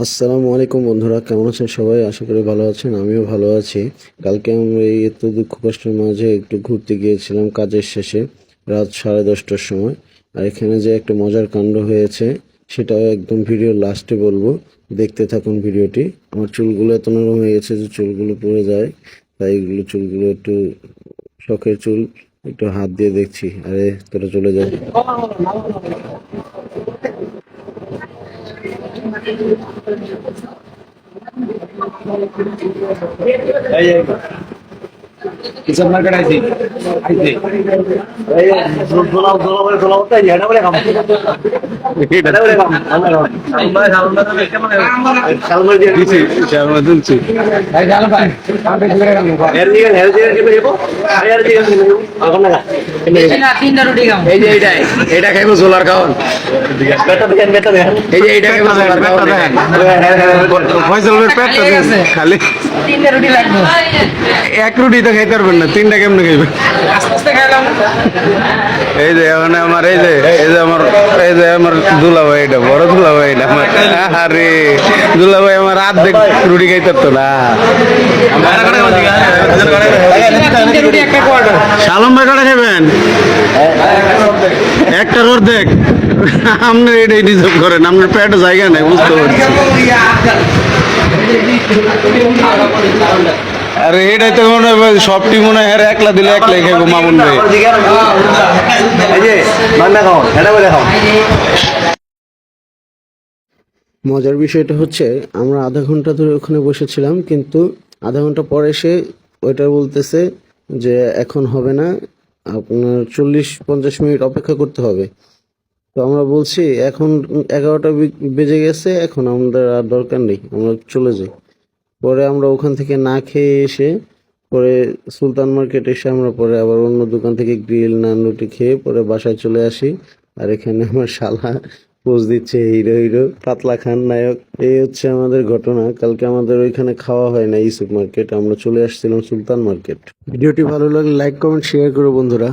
আসসালামু আলাইকুম বন্ধুরা, কেমন আছেন সবাই? আশা করি ভালো আছেন। আমিও ভালো আছি। কালকে আমরা এই এত দুঃখ কষ্টের মাঝে একটু ঘুরতে গিয়েছিলাম কাজের শেষে, রাত 10:30টার সময়। আর এখানে যে একটা মজার কাণ্ড হয়েছে সেটাও একদম ভিডিওর লাস্টে বলবো, দেখতে থাকুন ভিডিওটি। আমার চুলগুলো এত নরম হয়ে গেছে যে চুলগুলো পড়ে যায়, তাই এগুলো চুলগুলো একটু শখের চুল, একটু হাত দিয়ে দেখছি। আরে তোরা চলে যায়। কিসব মার্কেট আইছি আইছি এই দোলা দোলা বলে দোলা বলতে হেডা বলে কাম হেডা বলে কাম আমরা কেমন সালমা দিয়ে দিছি সালমা দিছি ভাই জানো ভাই কামে করে কাম এর দিকে কি বলবো এর দিকে এখন না না তিনটা রুটি খাও এই যে এইটা খাইবো জোলার খাওন বেটা দেখেন এই যে এইটা খাইবো জোলার খাওন ফয়সালের পেটটা খালি তিনটা রুটি লাগবে এক রুটি তো খাইতে পারবেন না, তিনটা কেমনে খাইবেন? আস্তে আস্তে খাইলাম। এই যে মানে আমার এই যে আমার দুলাভাই, এটা বড় দুলাভাই, এটা আমার। আরে দুলাভাই আমার অর্ধেক রুটি খাইতে পারতো না। শালম ভাই কটা খাবেন? একটার অর্ধেক। আপনার এটাই রিজার্ভ করেন, আপনার পেটে জায়গা নেই, বুঝতে পারছি। আরে এটাই তো মনে হয় সবটি মনে হয় একলা দিলে একলাই খাইবো মামুন ভাই। মজার বিষয়টা হচ্ছে, আমরা আধা ঘন্টা ধরে ওখানে বসেছিলাম, কিন্তু আধা ঘন্টা পরে এসে ওইটা বলতেছে যে এখন হবে না, আপনার 40-50 মিনিট অপেক্ষা করতে হবে। তো আমরা বলছি এখন 11টা বেজে গেছে, এখন আমাদের আর দরকার নেই, আমরা চলে যাই। পরে আমরা ওখান থেকে না খেয়ে এসে পরে সুলতান মার্কেট এসে আমরা পরে আবার অন্য দোকান থেকে গ্রিল নান রুটি খেয়ে পরে বাসায় চলে আসি। আর এখানে আমার শালা পোজ দিচ্ছে, হিরো হিরো পাতলা খান নায়ক। এই হচ্ছে আমাদের ঘটনা। কালকে আমাদের ওইখানে খাওয়া হয় না ইউসুফ মার্কেট, আমরা চলে আসছিলাম সুলতান মার্কেট। ভিডিওটি ভালো লাগলে লাইক কমেন্ট শেয়ার করো বন্ধুরা।